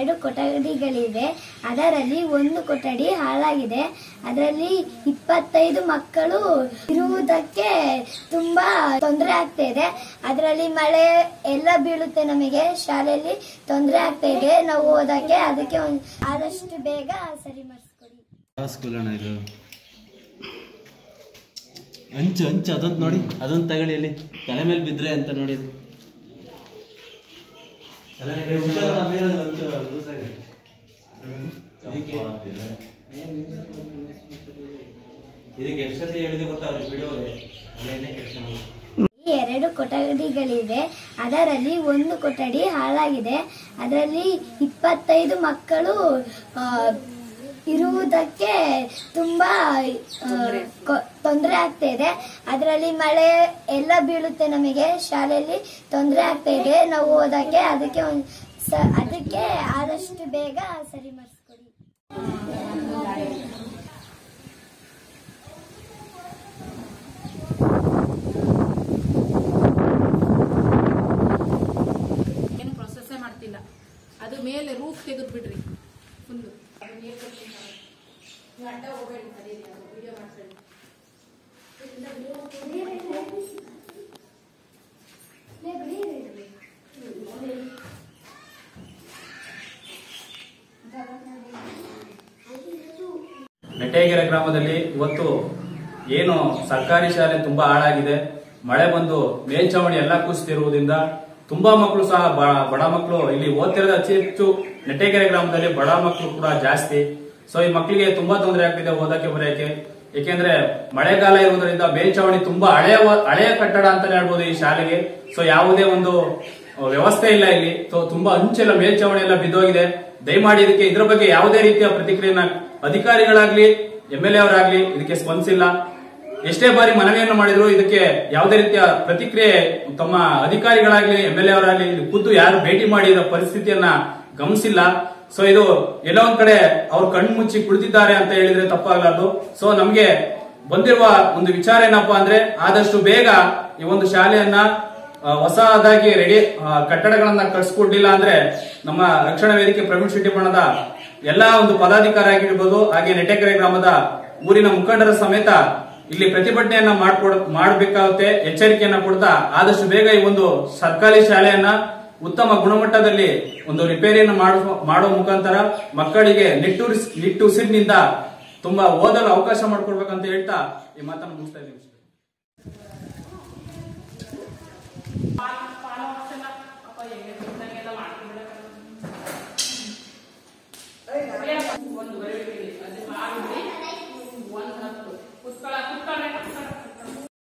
2 ಕೊಠಡಿಗಳಿವೆ. ಅದರಲ್ಲಿ ಒಂದು ಕೊಠಡಿ ಹಾಳಾಗಿದೆ. ಅದರಲ್ಲಿ 25 ಮಕ್ಕಳು ಇರುವುದಕ್ಕೆ ತುಂಬಾ ತೊಂದರೆ ಆಗ್ತಾ ಇದೆ. ಅದರಲ್ಲಿ ಮಳೆ ಎಲ್ಲ ಬೀಳುತ್ತೆ, ನಮಗೆ ಶಾಲೆಯಲ್ಲಿ ತೊಂದರೆ ಆಗ್ತಾ ಇದೆ ನಾವು ಓದಕ್ಕೆ. ಅದಕ್ಕೆ ಆದಷ್ಟು ಬೇಗ ಸರಿ ಮಾಡಿಸ್ಕೊಡಿ. ಸ್ಕೂಲ್ ಅಣ್ಣ ಇದು ಅಂಚು ಅಂಚು ಅದೊಂದು ನೋಡಿ, ಅದೊಂದು ತಗೊಳ್ಳಿ, ಅಲ್ಲಿ ತಲೆ ಮೇಲೆ ಬಿದ್ರೆ ಅಂತ ನೋಡಿ. ಇದಕ್ಕೆ ಎಷ್ಟು ಸತಿ ಹೇಳಿದೆ ಗೊತ್ತಾ ವಿಡಿಯೋ? ಈ 2 ಕೊಠಡಿಗಳಿವೆ. ಅದರಲ್ಲಿ ಒಂದು ಕೊಠಡಿ ಹಾಳಾಗಿದೆ. ಅದರಲ್ಲಿ 25 ಮಕ್ಕಳು ಇರುವುದಕ್ಕೆ ತುಂಬಾ ತೊಂದರೆ ಆಗ್ತಾ ಇದೆ. ಅದರಲ್ಲಿ ಮಳೆ ಎಲ್ಲ ಬೀಳುತ್ತೆ, ನಮಗೆ ಶಾಲೆಯಲ್ಲಿ ತೊಂದರೆ ಆಗ್ತಾ ಇದೆ ನಾವು ಓದಕ್ಕೆ. ಅದಕ್ಕೆ ಆದಷ್ಟು ಬೇಗ ಸರಿ ಮಾಡಿಸ್ಕೊಡಿ. ಏನು ಪ್ರೊಸೆಸ್ಸೇ ಮಾಡ್ತಿಲ್ಲ. ಅದು ಮೇಲೆ ರೂಫ್ ತೆಗೆದು ಬಿಡ್ರಿ ಫುಲ್ಲು. ಅಡ್ಡ ಹೋಗಬೇಡಿ, ವಿಡಿಯೋ ಮಾಡ್ಕೊಳ್ಳಿ. ನೆಟ್ಟೇಗೆರೆ ಗ್ರಾಮದಲ್ಲಿ ಇವತ್ತು ಏನು ಸರ್ಕಾರಿ ಶಾಲೆ ತುಂಬಾ ಹಾಳಾಗಿದೆ. ಮಳೆ ಬಂದು ಮೇಲ್ಛಾವಣಿ ಎಲ್ಲ ಕುಸಿತಿರುವುದರಿಂದ ತುಂಬಾ ಮಕ್ಕಳು ಸಹ ಬಡ ಮಕ್ಕಳು ಇಲ್ಲಿ ಓದ್ತಿರೋದು ಅತಿ ಹೆಚ್ಚು. ನೆಟ್ಟೇಗೆರೆ ಗ್ರಾಮದಲ್ಲಿ ಬಡ ಮಕ್ಕಳು ಕೂಡ ಜಾಸ್ತಿ. ಸೊ ಈ ಮಕ್ಕಳಿಗೆ ತುಂಬಾ ತೊಂದರೆ ಆಗ್ತಿದೆ ಓದಕ್ಕೆ ಬರೆಯಕ್ಕೆ. ಏಕೆಂದ್ರೆ ಮಳೆಗಾಲ ಇರುವುದರಿಂದ ಮೇಲ್ಛಾವಣಿ ತುಂಬಾ ಹಳೆಯ ಕಟ್ಟಡ ಅಂತಾನೆ ಹೇಳ್ಬೋದು ಈ ಶಾಲೆಗೆ. ಸೊ ಯಾವುದೇ ಒಂದು ವ್ಯವಸ್ಥೆ ಇಲ್ಲ ಇಲ್ಲಿ. ಸೊ ತುಂಬಾ ಅಂಚೆಲ್ಲ ಮೇಲ್ಛಾವಣಿ ಎಲ್ಲ ಬಿದ್ದೋಗಿದೆ. ದಯಮಾಡಿ ಇದಕ್ಕೆ ಇದ್ರ ಬಗ್ಗೆ ಯಾವುದೇ ರೀತಿಯ ಪ್ರತಿಕ್ರಿಯೆನ ಅಧಿಕಾರಿಗಳಾಗ್ಲಿ MLA ಅವರಾಗ್ಲಿ ಇದಕ್ಕೆ ಸ್ಪಂದಿಸಿಲ್ಲ. ಎಷ್ಟೇ ಬಾರಿ ಮನವಿಯನ್ನು ಮಾಡಿದ್ರು ಇದಕ್ಕೆ ಯಾವುದೇ ರೀತಿಯ ಪ್ರತಿಕ್ರಿಯೆ ತಮ್ಮ ಅಧಿಕಾರಿಗಳಾಗ್ಲಿ MLA ಅವರಾಗ್ಲಿ ಖುದ್ದು ಯಾರು ಭೇಟಿ ಮಾಡಿದ ಪರಿಸ್ಥಿತಿಯನ್ನ ಗಮನಿಸಿಲ್ಲ. ಸೊ ಇದು ಎಲ್ಲೋ ಒಂದ್ ಕಡೆ ಅವ್ರು ಕಣ್ಣು ಮುಚ್ಚಿ ಕುಳಿತಿದ್ದಾರೆ ಅಂತ ಹೇಳಿದ್ರೆ ತಪ್ಪಾಗಲಾರ್ದು. ಸೊ ನಮ್ಗೆ ಬಂದಿರುವ ಒಂದು ವಿಚಾರ ಏನಪ್ಪಾ ಅಂದ್ರೆ ಆದಷ್ಟು ಬೇಗ ಈ ಒಂದು ಶಾಲೆಯನ್ನ ಹೊಸದಾಗಿ ರೆಡಿ ಕಟ್ಟಡಗಳನ್ನ ಕಟ್ಸ್ಕೊಡ್ಲಿಲ್ಲ ಅಂದ್ರೆ ನಮ್ಮ ರಕ್ಷಣಾ ವೇದಿಕೆ ಪ್ರವೀಣ್ ಶೆಟ್ಟಿ ಬಣ್ಣದ ಎಲ್ಲಾ ಒಂದು ಪದಾಧಿಕಾರಿ ಆಗಿರ್ಬೋದು, ಹಾಗೆ ನೆಟ್ಟೇಕೆರೆ ಗ್ರಾಮದ ಊರಿನ ಮುಖಂಡರ ಸಮೇತ ಇಲ್ಲಿ ಪ್ರತಿಭಟನೆಯನ್ನ ಮಾಡಬೇಕಾಗುತ್ತೆ ಎಚ್ಚರಿಕೆಯನ್ನ ಕೊಡ್ತಾ ಆದಷ್ಟು ಬೇಗ ಈ ಒಂದು ಸರ್ಕಾರಿ ಶಾಲೆಯನ್ನ ಉತ್ತಮ ಗುಣಮಟ್ಟದಲ್ಲಿ ಒಂದು ರಿಪೇರಿಯನ್ನು ಮಾಡುವ ಮುಖಾಂತರ ಮಕ್ಕಳಿಗೆ ನಿಟ್ಟುಸಿರಿನಿಂದ ತುಂಬಾ ಓದಲು ಅವಕಾಶ ಮಾಡಿಕೊಡ್ಬೇಕಂತ ಹೇಳ್ತಾ ಈ ಮಾತನ್ನು ಮುಗಿಸ್ತಾ ಇದ್ದೀವಿ. ಒಂದು